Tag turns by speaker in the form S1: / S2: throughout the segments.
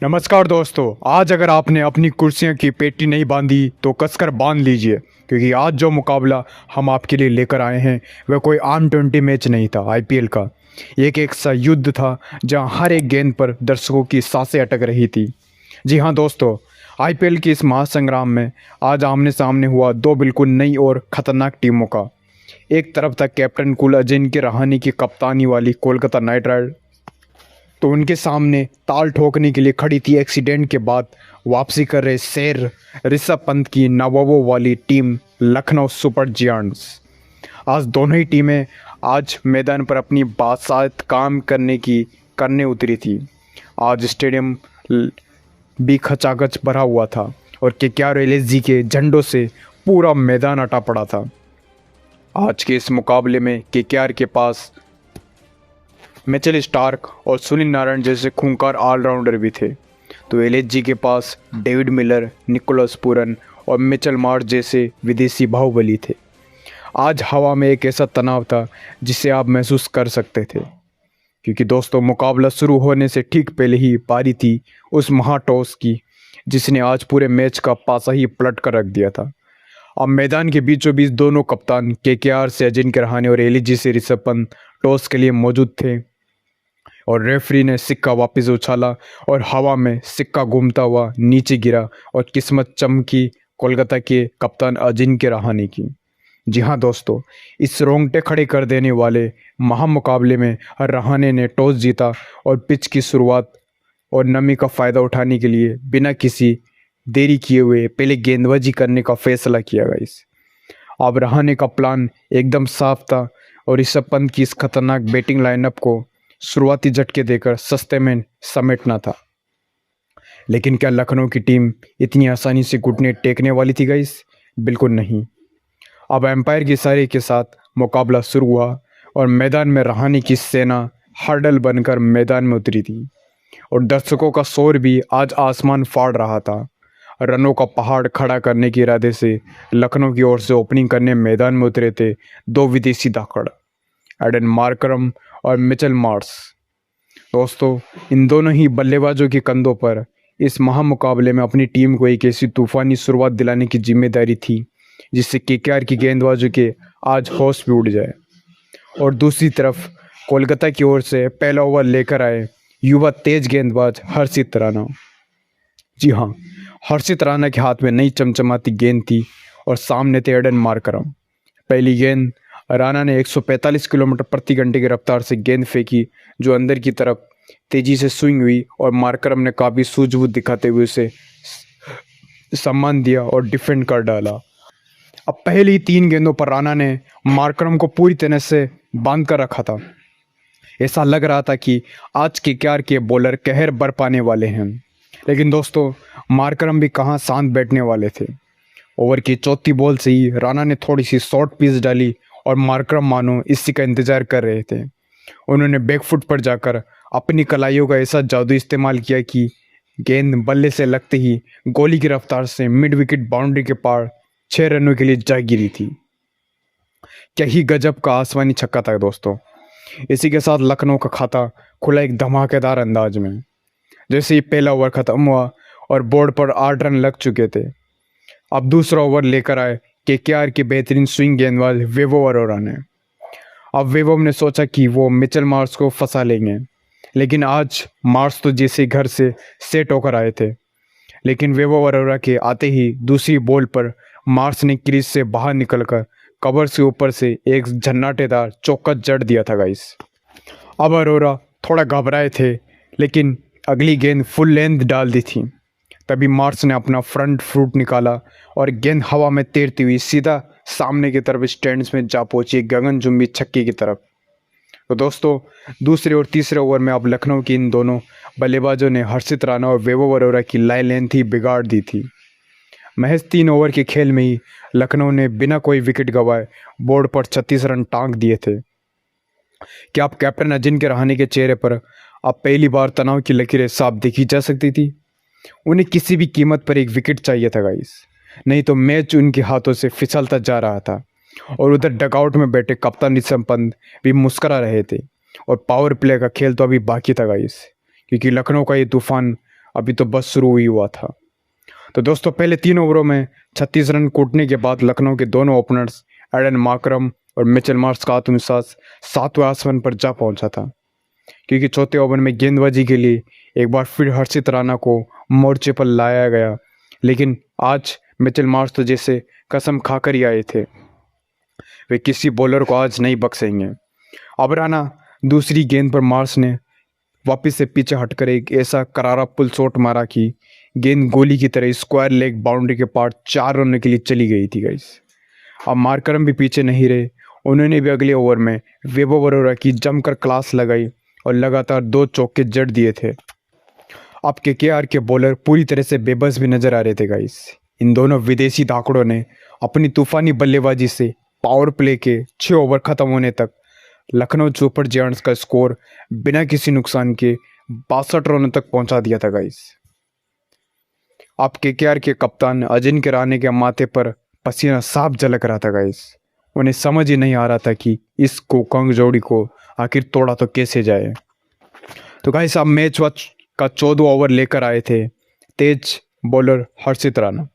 S1: नमस्कार दोस्तों। आज अगर आपने अपनी कुर्सियों की पेटी नहीं बांधी तो कसकर बांध लीजिए, क्योंकि आज जो मुकाबला हम आपके लिए लेकर आए हैं वह कोई आम 20 मैच नहीं था। आईपीएल का एक सा युद्ध था जहां हर एक गेंद पर दर्शकों की सांसें अटक रही थी। जी हाँ दोस्तों, आईपीएल के इस महासंग्राम में आज आमने सामने हुआ दो बिल्कुल नई और खतरनाक टीमों का। एक तरफ था कैप्टन कुल अजिंक्य रहाणे की कप्तानी वाली कोलकाता नाइट राइडर, तो उनके सामने ताल ठोकने के लिए खड़ी थी एक्सीडेंट के बाद वापसी कर रहे शेर ऋषभ पंत की नवाबों वाली टीम लखनऊ सुपर जायंट्स। आज दोनों ही टीमें आज मैदान पर अपनी बासात काम करने उतरी थी। आज स्टेडियम भी खचाखच भरा हुआ था और केकेआर और एलएसजी के झंडों से पूरा मैदान अटा पड़ा था। आज के इस मुकाबले में केकेआर के पास मिचेल स्टार्क और सुनील नारायण जैसे खूंखार ऑलराउंडर भी थे, तो एलएसजी के पास डेविड मिलर, निकोलस पूरन और मिचेल मार्श जैसे विदेशी बाहुबली थे। आज हवा में एक ऐसा तनाव था जिसे आप महसूस कर सकते थे, क्योंकि दोस्तों मुकाबला शुरू होने से ठीक पहले ही पारी थी उस महाटॉस की जिसने आज पूरे मैच का पासा ही पलट कर रख दिया था। अब मैदान के बीचों बीच दोनों कप्तान केकेआर से अजिंक्य रहाणे और एलएसजी से ऋषभ पंत टॉस के लिए मौजूद थे और रेफरी ने सिक्का वापस उछाला और हवा में सिक्का घूमता हुआ नीचे गिरा और किस्मत चमकी कोलकाता के कप्तान अजिंक्य रहाणे की। जी हाँ दोस्तों, इस रोंगटे खड़े कर देने वाले महामुकाबले में रहाणे ने टॉस जीता और पिच की शुरुआत और नमी का फ़ायदा उठाने के लिए बिना किसी देरी किए हुए पहले गेंदबाजी करने का फैसला किया गाइस। अब रहाणे का प्लान एकदम साफ था और ऋषभ पंत की इस खतरनाक बैटिंग लाइनअप को शुरुआती झटके देकर सस्ते में समेटना था। लेकिन क्या लखनऊ की टीम इतनी आसानी से घुटने टेकने वाली थी गाइस? बिल्कुल नहीं। अब एम्पायर की इशारे के साथ मुकाबला शुरू हुआ और मैदान में रहाणे की सेना हर्डल बनकर मैदान में उतरी थी और दर्शकों का शोर भी आज आसमान फाड़ रहा था। रनों का पहाड़ खड़ा करने के इरादे से लखनऊ की ओर से ओपनिंग करने मैदान में उतरे थे दो विदेशी धाकड़, एडन मार्करम और मिचेल मार्श। दोस्तों, इन दोनों ही बल्लेबाजों के कंधों पर इस महामुकाबले में अपनी टीम को एक ऐसी तूफानी शुरुआत दिलाने की जिम्मेदारी थी जिससे केकेआर की गेंदबाजों के आज होश भी उड़ जाए। और दूसरी तरफ कोलकाता की ओर से पहला ओवर लेकर आए युवा तेज गेंदबाज हर्षित राणा। जी हाँ, हर्षित राणा के हाथ में नई चमचमाती गेंद थी और सामने थे एडन मार्करम। पहली गेंद राणा ने 145 किलोमीटर प्रति घंटे की रफ्तार से गेंद फेंकी जो अंदर की तरफ तेजी से स्विंग हुई और मार्करम ने काफ़ी सूझबूझ दिखाते हुए उसे सम्मान दिया और डिफेंड कर डाला। अब पहली 3 गेंदों पर राणा ने मार्करम को पूरी तरह से बांध कर रखा था। ऐसा लग रहा था कि आज केकेआर के बॉलर कहर बरपाने वाले हैं, लेकिन दोस्तों मार्करम भी कहाँ शांत बैठने वाले थे। ओवर की चौथी बॉल से ही राणा ने थोड़ी सी शॉर्ट पिच डाली और मार्करम मानो इसी का इंतजार कर रहे थे। उन्होंने बैकफुट पर जाकर अपनी कलाइयों का ऐसा जादू इस्तेमाल किया कि गेंद बल्ले से लगते ही गोली की रफ्तार से मिड विकेट बाउंड्री के पार 6 रनों के लिए जा गिरी थी। क्या ही गजब का आसमानी छक्का था दोस्तों। इसी के साथ लखनऊ का खाता खुला एक धमाकेदार अंदाज में। जैसे ही पहला ओवर खत्म हुआ और बोर्ड पर 8 रन लग चुके थे, अब दूसरा ओवर लेकर आए केकेआर के बेहतरीन स्विंग गेंदबाज वैभव अरोड़ा ने। अब वैभव ने सोचा कि वो मिचेल मार्श को फंसा लेंगे, लेकिन आज मार्श तो जैसे घर से सेट होकर आए थे, लेकिन वैभव अरोड़ा के आते ही दूसरी बॉल पर मार्श ने क्रीज से बाहर निकलकर कवर से ऊपर से एक झन्नाटेदार चौका जड़ दिया था गाइस। अब अरोड़ा थोड़ा घबराए थे, लेकिन अगली गेंद फुल लेंथ डाल दी थी। तभी मार्श ने अपना फ्रंट फुट निकाला और गेंद हवा में तैरती हुई सीधा सामने की तरफ स्टैंड्स में जा पहुंची गगनचुंबी छक्के की तरफ। तो दोस्तों, दूसरे और तीसरे ओवर में अब लखनऊ की इन दोनों बल्लेबाजों ने हर्षित राणा और वैभव अरोड़ा की लाइन लेंथ ही बिगाड़ दी थी। महज 3 ओवर के खेल में ही लखनऊ ने बिना कोई विकेट गंवाए बोर्ड पर 36 रन टांग दिए थे। क्या आप कैप्टन अजिंक्य रहाणे के चेहरे पर अब पहली बार तनाव की लकीरें साफ देखी जा सकती थी? उन्हें किसी भी कीमत पर एक विकेट चाहिए था गाइस, नहीं तो मैच उनके हाथों से फिसलता जा रहा था। और उधर डगआउट में बैठे कप्तान ऋषभ पंत भी मुस्करा रहे थे और पावर प्ले का खेल तो अभी बाकी था गाइस, क्योंकि लखनऊ का ये तूफान अभी तो बस शुरू ही हुआ था। तो दोस्तों पहले 3 ओवरों में 36 रन कूटने के बाद लखनऊ के दोनों ओपनर्स एडन मार्करम और मिचेल मार्श का आत्मविश्वास 7वें आसमान पर जा पहुंचा था, क्योंकि चौथे ओवर में गेंदबाजी के लिए एक बार फिर हर्षित राणा को मोर्चे पर लाया गया। लेकिन आज मिचेल मार्श तो जैसे कसम खाकर ही आए थे, वे किसी बॉलर को आज नहीं बख्शेंगे। अब राणा दूसरी गेंद पर मार्श ने वापस से पीछे हटकर एक ऐसा करारा पुल शॉट मारा कि गेंद गोली की तरह स्क्वायर लेग बाउंड्री के पार 4 रन के लिए चली गई थी गाइस। अब मार्करम भी पीछे नहीं रहे, उन्होंने भी अगले ओवर में वैभव अरोरा की जमकर क्लास लगाई और लगातार 2 चौके जड़ दिए थे। अब केकेआर के बॉलर पूरी तरह से बेबस भी नजर आ रहे थे गाइस। इन दोनों विदेशी धाकड़ों ने अपनी तूफानी बल्लेबाजी से पावर प्ले के 6 ओवर खत्म होने तक लखनऊ सुपर जायंट्स का स्कोर बिना किसी नुकसान के 62 रनों तक पहुंचा दिया था गाइस। अब केकेआर के कप्तान अजिंक्य रहाणे के माथे पर पसीना साफ झलक रहा था गाइस। उन्हें समझ ही नहीं आ रहा था कि इस कोकंग जोड़ी को आखिर तोड़ा तो कैसे जाए। तो गाइस अब मैच का 14वां ओवर लेकर आए थे तेज बॉलर हर्षित राणा।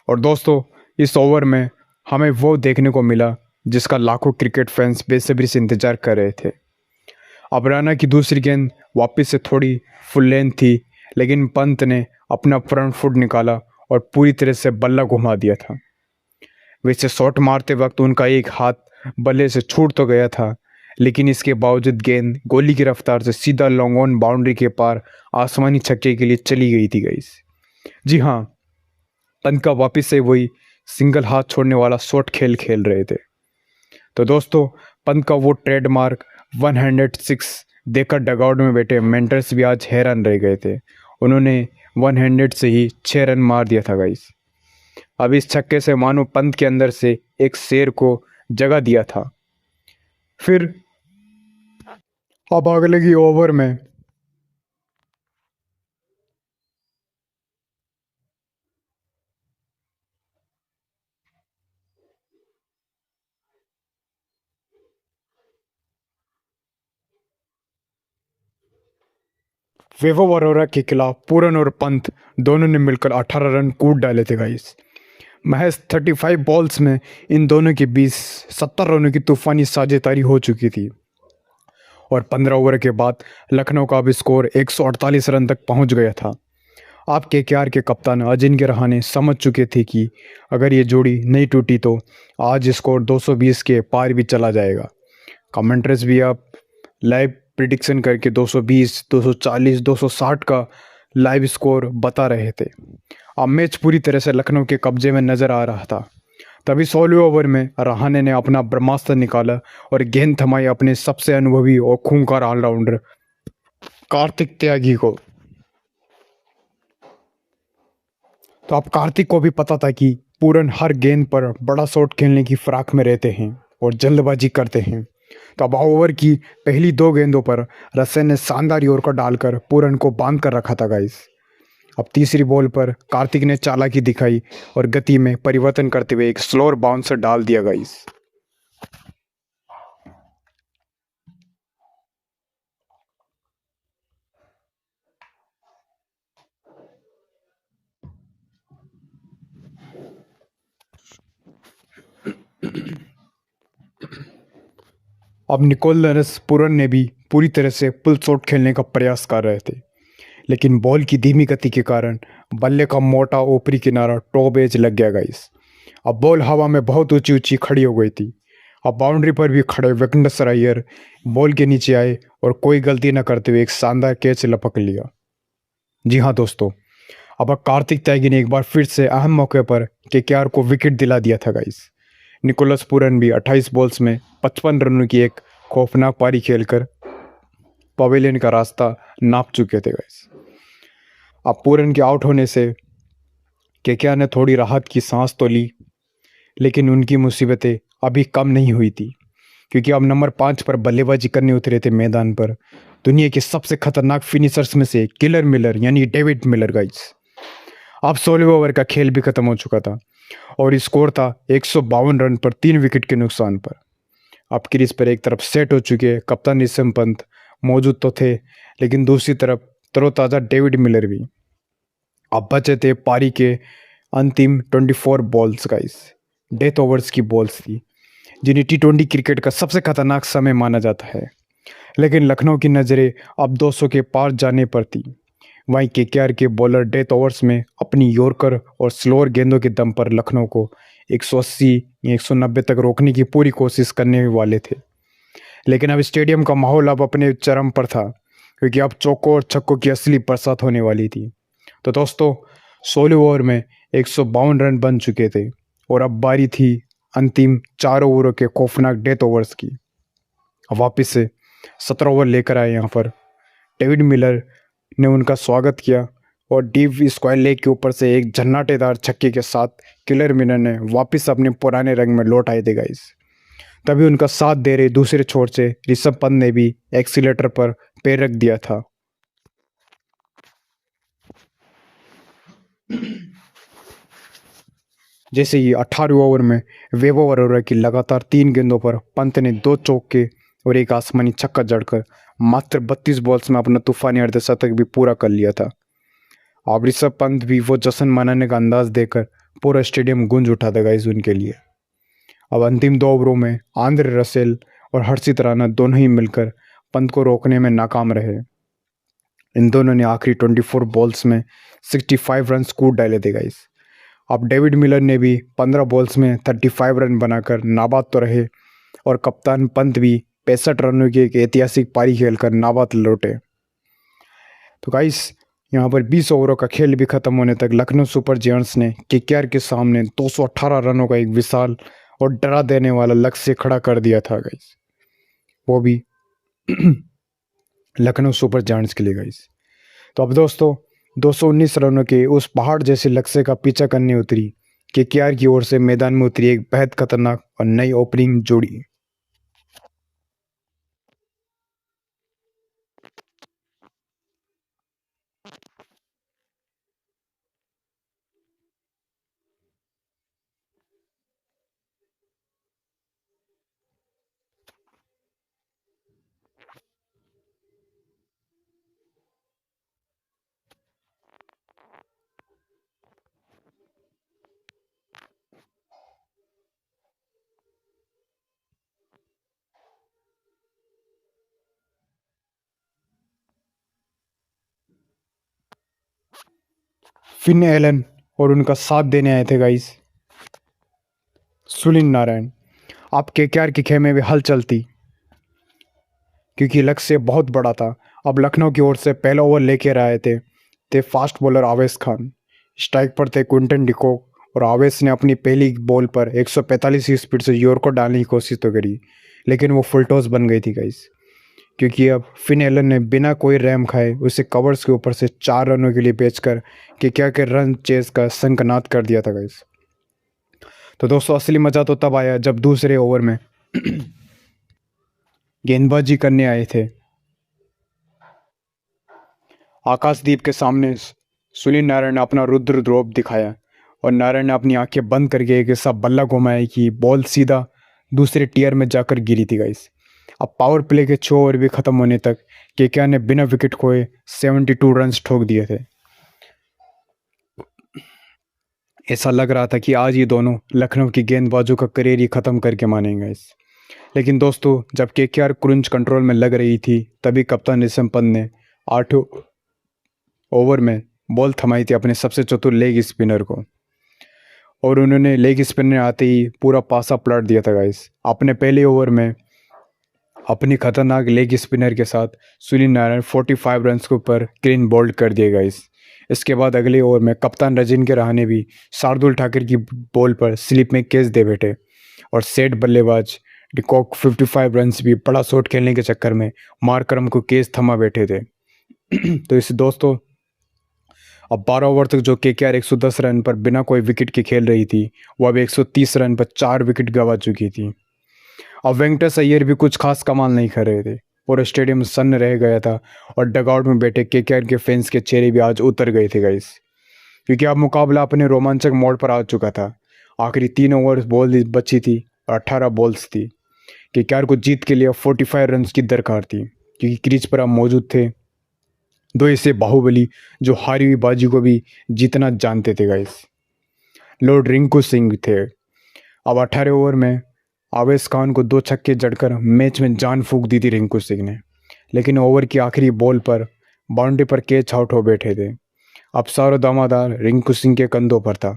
S1: और दोस्तों इस ओवर में हमें वो देखने को मिला जिसका लाखों क्रिकेट फैंस बेसब्री से इंतजार कर रहे थे। अब राणा की दूसरी गेंद वापस से थोड़ी फुल लेंथ थी, लेकिन पंत ने अपना फ्रंट फुट निकाला और पूरी तरह से बल्ला घुमा दिया था। वैसे शॉट मारते वक्त उनका एक हाथ बल्ले से छूट तो गया था, लेकिन इसके बावजूद गेंद गोली की रफ्तार से सीधा लॉन्ग ऑन बाउंड्री के पार आसमानी छक्के के लिए चली गई थी गाइस। जी हाँ, पंत का वापस से वही सिंगल हाथ छोड़ने वाला शॉट खेल रहे थे। तो दोस्तों पंत का वो ट्रेडमार्क 106 देकर डगआउट में बैठे मेंटर्स भी आज हैरान रह गए थे। उन्होंने 100 से ही 6 रन मार दिया था गाइस। अब इस छक्के से मानो पंत के अंदर से एक शेर को जगा दिया था। फिर अब अगले की ओवर में वैभव अरोरा के खिलाफ पूरन और पंत दोनों ने मिलकर 18 रन कूट डाले थे गाइस। महज 35 बॉल्स में इन दोनों के बीच 70 रनों की तूफानी साझेदारी हो चुकी थी। और 15 ओवर के बाद लखनऊ का अब स्कोर 148 रन तक पहुंच गया था। आप केकेआर के कप्तान अजिंक्य रहाणे समझ चुके थे कि अगर ये जोड़ी नहीं टूटी तो आज स्कोर 220 के पार भी चला जाएगा। कमेंट्रीज भी आप लाइव प्रिडिक्शन करके 220, 240, 260 का लाइव स्कोर बता रहे थे। अब मैच पूरी तरह से लखनऊ के कब्जे में नजर आ रहा था। तभी 16वें ओवर में रहाणे ने अपना ब्रह्मास्त्र निकाला और गेंद थमाई अपने सबसे अनुभवी और खूंखार ऑलराउंडर कार्तिक त्यागी को। तो अब कार्तिक को भी पता था कि पूरन हर गेंद पर बड़ा शॉट खेलने की फिराक में रहते हैं और जल्दबाजी करते हैं। तो अब ओवर की पहली 2 गेंदों पर रसेल ने शानदार यॉर्कर डालकर पूरन को बांध कर रखा था गाइस। अब तीसरी बॉल पर कार्तिक ने चालाकी दिखाई और गति में परिवर्तन करते हुए एक स्लोअर बाउंसर डाल दिया गाइस। अब निकोलस पूरन ने भी पूरी तरह से पुल शॉट खेलने का प्रयास कर रहे थे, लेकिन बॉल की धीमी गति के कारण बल्ले का मोटा ऊपरी किनारा टॉप एज लग गया गाइस। अब बॉल हवा में बहुत ऊंची ऊंची खड़ी हो गई थी। अब बाउंड्री पर भी खड़े वेंकटेश्वर अय्यर बॉल के नीचे आए और कोई गलती न करते हुए एक शानदार कैच लपक लिया। जी हाँ दोस्तों, अब कार्तिक त्यागी ने एक बार फिर से अहम मौके पर केकेआर को विकेट दिला दिया था गाइस। निकोलस पूरन भी 28 बॉल्स में 55 रनों की एक खौफनाक पारी खेलकर पवेलियन का रास्ता नाप चुके थे गाइस। अब पूरन के आउट होने से केकेआर ने थोड़ी राहत की सांस तो ली, लेकिन उनकी मुसीबतें अभी कम नहीं हुई थी, क्योंकि अब नंबर 5 पर बल्लेबाजी करने उतरे थे मैदान पर दुनिया के सबसे खतरनाक फिनिशर्स में से किलर मिलर यानी डेविड मिलर गाइस। अब 16वें ओवर का खेल भी खत्म हो चुका था और स्कोर था 152 रन पर 3 विकेट के नुकसान पर। अब क्रीज पर एक तरफ सेट हो चुके कप्तान ऋषभ पंत मौजूद तो थे, लेकिन दूसरी तरफ तरोताज़ा डेविड मिलर भी। अब बचे थे पारी के अंतिम 24 बॉल्स गाइस। डेथ ओवर्स की बॉल्स थी, जिन्हें टी20 क्रिकेट का सबसे खतरनाक समय माना जाता है। लेकिन लखनऊ की नज़रें अब 200 के पार जाने पर थी। वहीं केकेआर के बॉलर डेथ ओवर्स में अपनी यॉर्कर और स्लोअर गेंदों के दम पर लखनऊ को 180 या 190 तक रोकने की पूरी कोशिश करने वाले थे। लेकिन अब स्टेडियम का माहौल अब अपने चरम पर था, क्योंकि अब चौकों और छक्कों की असली बरसात होने वाली थी। तो दोस्तों, 16 ओवर में 152 रन बन चुके थे और अब बारी थी अंतिम 4 ओवरों के खौफनाक डेथ ओवर्स की। अब वापिस से 17 ओवर लेकर आए यहाँ पर। डेविड मिलर ने उनका स्वागत किया और डीप स्क्वायर लेग के ऊपर से एक झन्नाटेदार छक्के के साथ किलर मिलर ने वापस अपने पुराने रंग में लौट आए थे गाइस। तभी उनका साथ दे रहे दूसरे छोर से ऋषभ पंत ने भी एक्सीलेटर पर पैर रख दिया था। जैसे ही 18वें ओवर में वैभव अरोड़ा की लगातार 3 गेंदों पर पंत ने 2 चौके और एक आसमानी छक्का जड़कर मात्र 32 बॉल्स में अपना तूफानी अर्धशतक भी पूरा कर लिया था। अब ऋषभ पंत भी वो जश्न मनाने का अंदाज देकर पूरा स्टेडियम गूंज उठा था गाइस उनके लिए। अब अंतिम 2 ओवरों में आंद्रे रसेल और हर्षित राणा दोनों ही मिलकर पंत को रोकने में नाकाम रहे। इन दोनों ने आखिरी 24 बॉल्स में 65 रन कूद डाले थे गाइस। अब डेविड मिलर ने भी 15 बॉल्स में 35 रन बनाकर नाबाद तो रहे और कप्तान पंत भी 65 रनों की एक ऐतिहासिक पारी खेलकर नाबाद लौटे। तो गाइस, यहाँ पर 20 ओवरों का खेल भी खत्म होने तक लखनऊ सुपर जायंट्स ने केकेआर के सामने 218 रनों का एक विशाल और डरा देने वाला लक्ष्य खड़ा कर दिया था गाइस, वो भी लखनऊ सुपर जायंट्स के लिए गाइस। तो अब दोस्तों, 219 रनों के उस पहाड़ जैसे लक्ष्य का पीछा करने उतरी केकेआर की ओर से मैदान में उतरी एक बेहद खतरनाक और नई ओपनिंग जोड़ी। फिन एलन और उनका साथ देने आए थे गाइस सुनील नारायण। आप केकेआर के खेमे में हलचल थी, क्योंकि लक्ष्य बहुत बड़ा था। अब लखनऊ की ओर से पहला ओवर लेकर आए थे फास्ट बॉलर आवेश खान। स्ट्राइक पर थे क्विंटन डिकॉक और आवेश ने अपनी पहली बॉल पर 145 की स्पीड से यॉर्कर डालने की कोशिश तो करी, लेकिन वो फुल टॉस बन गई थी गाइस, क्योंकि अब फिन एलन ने बिना कोई रैम खाए उसे कवर्स के ऊपर से 4 रनों के लिए बेचकर केकेआर के रन चेस का शंखनाद कर दिया था गाइस। तो दोस्तों, असली मज़ा तो तब आया जब दूसरे ओवर में गेंदबाजी करने आए थे आकाशदीप के सामने सुनील नारायण ने अपना रुद्र रूप दिखाया और नारायण ने अपनी आंखें बंद करके एक ऐसा बल्ला घुमाया कि बॉल सीधा दूसरे टीयर में जाकर गिरी थी गाइस। अब पावर प्ले के 6 ओवर भी खत्म होने तक केकेआर ने बिना विकेट खोए 72 रन ठोक दिए थे। ऐसा लग रहा था कि आज ये दोनों लखनऊ की गेंदबाजों का करियर ही खत्म करके मानेंगे इस। लेकिन दोस्तों, जब केकेआर क्रुंज कंट्रोल में लग रही थी, तभी कप्तान ऋषभ पंत ने 8 ओवर में बॉल थमाई थी अपने सबसे चतुर लेग स्पिनर को, और उन्होंने लेग स्पिनर आते ही पूरा पासा पलट दिया था गाइस। अपने पहले ओवर में अपनी खतरनाक लेग स्पिनर के साथ सुनील नारायण 45 रन के ऊपर क्लीन बोल्ड कर दिए गाइस। इसके बाद अगले ओवर में कप्तान रजिन के रहाणे भी शार्दुल ठाकुर की बॉल पर स्लिप में कैच दे बैठे और सेट बल्लेबाज डिकॉक 55 रन भी बड़ा शॉट खेलने के चक्कर में मार्करम को कैच थमा बैठे थे। तो इस दोस्तों, अब 12 ओवर तक जो केकेआर 110 रन पर बिना कोई विकेट के खेल रही थी, वो अब 130 रन पर 4 विकेट गंवा चुकी थी। अब वेंकटेश अय्यर भी कुछ खास कमाल नहीं कर रहे थे। पूरा स्टेडियम सन्न रह गया था और डगआउट में बैठे केकेआर के फैंस के चेहरे भी आज उतर गए थे गाइस, क्योंकि अब मुकाबला अपने रोमांचक मोड़ पर आ चुका था। आखिरी 3 ओवर बॉल बची थी और 18 बॉल्स थी। केकेआर को जीत के लिए 45 रन की दरकार थी, क्योंकि क्रीज पर अब मौजूद थे दो ऐसे बाहुबली जो हारी हुई बाजी को भी जीतना जानते थे गाइस। लॉर्ड रिंकू सिंह थे। अब 18 ओवर में आवेश खान को 2 छक्के जड़कर मैच में जान फूंक दी थी रिंकू सिंह ने, लेकिन ओवर की आखिरी बॉल पर बाउंड्री पर कैच आउट हो बैठे थे। अब सारा दामादार रिंकू सिंह के कंधों पर था।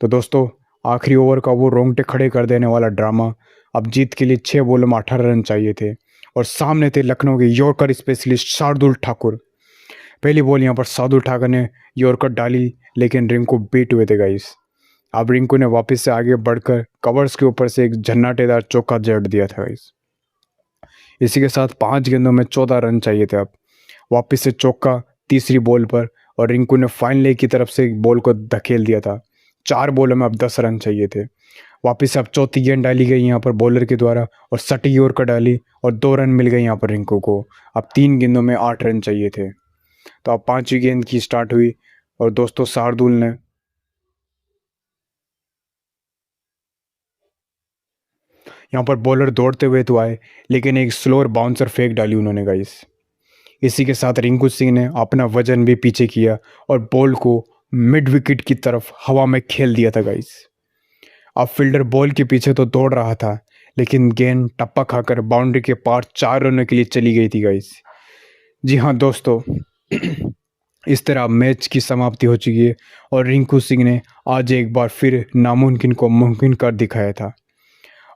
S1: तो दोस्तों, आखिरी ओवर का वो रोंगटे खड़े कर देने वाला ड्रामा। अब जीत के लिए 6 बॉलों में 18 रन चाहिए थे और सामने थे लखनऊ के यॉर्कर स्पेशलिस्ट शार्दुल ठाकुर। पहली बॉल यहाँ पर शार्दुल ठाकुर ने यॉर्कर डाली, लेकिन रिंकू बीट हुए थे गाइस। अब रिंकू ने वापस से आगे बढ़कर कवर्स के ऊपर से एक झन्नाटेदार चौका जड़ दिया था गाइस। इसी के साथ 5 गेंदों में 14 रन चाहिए थे। अब वापस से चौका तीसरी बॉल पर, और रिंकू ने फाइन लेग की तरफ से एक बॉल को धकेल दिया था। 4 बॉलों में अब 10 रन चाहिए थे। वापस से अब चौथी गेंद डाली गई यहाँ पर बॉलर के द्वारा और सटी ओवर का डाली, और 2 रन मिल गए यहाँ पर रिंकू को। अब 3 गेंदों में 8 रन चाहिए थे। तो अब 5वीं गेंद की स्टार्ट हुई और दोस्तों शार्दुल ने यहाँ पर बॉलर दौड़ते हुए तो आए, लेकिन एक स्लोअर बाउंसर फेंक डाली उन्होंने गाइस। इसी के साथ रिंकू सिंह ने अपना वजन भी पीछे किया और बॉल को मिड विकेट की तरफ हवा में खेल दिया था गाइस। अब फील्डर बॉल के पीछे तो दौड़ रहा था, लेकिन गेंद टप्पा खाकर बाउंड्री के पार 4 रनों के लिए चली गई थी गाइस। जी हाँ दोस्तों, इस तरह मैच की समाप्ति हो चुकी है और रिंकू सिंह ने आज एक बार फिर नामुमकिन को मुमकिन कर दिखाया था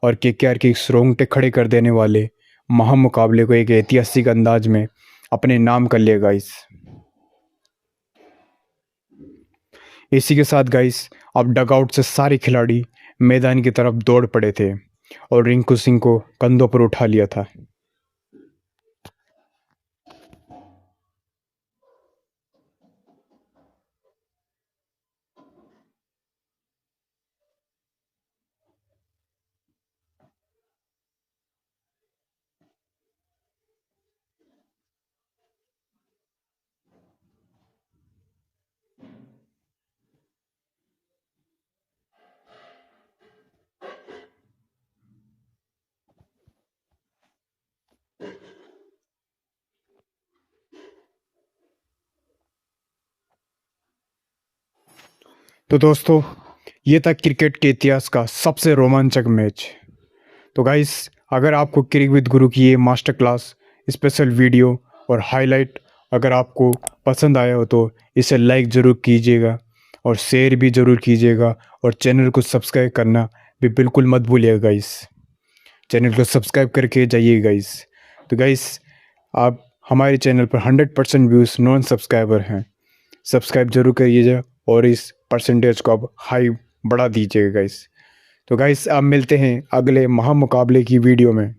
S1: और केकेआर के रोंगटे खड़े कर देने वाले महामुकाबले को एक ऐतिहासिक अंदाज में अपने नाम कर लिया गाइस। इसी के साथ गाइस अब डगआउट से सारे खिलाड़ी मैदान की तरफ दौड़ पड़े थे और रिंकू सिंह को कंधों पर उठा लिया था। तो दोस्तों, ये था क्रिकेट के इतिहास का सबसे रोमांचक मैच। तो गाइस, अगर आपको क्रिकेट विद गुरु की ये मास्टर क्लास स्पेशल वीडियो और हाईलाइट अगर आपको पसंद आया हो तो इसे लाइक ज़रूर कीजिएगा और शेयर भी ज़रूर कीजिएगा, और चैनल को सब्सक्राइब करना भी बिल्कुल मत भूलिएगा गाइस। चैनल को सब्सक्राइब करके जाइए गाइस। तो गाइस, आप हमारे चैनल पर 100% व्यूज़ नॉन सब्सक्राइबर हैं, सब्सक्राइब जरूर करिएगा और इस परसेंटेज को अब हाई बढ़ा दीजिएगा गाइस। तो गाइस, अब मिलते हैं अगले महामुकाबले की वीडियो में।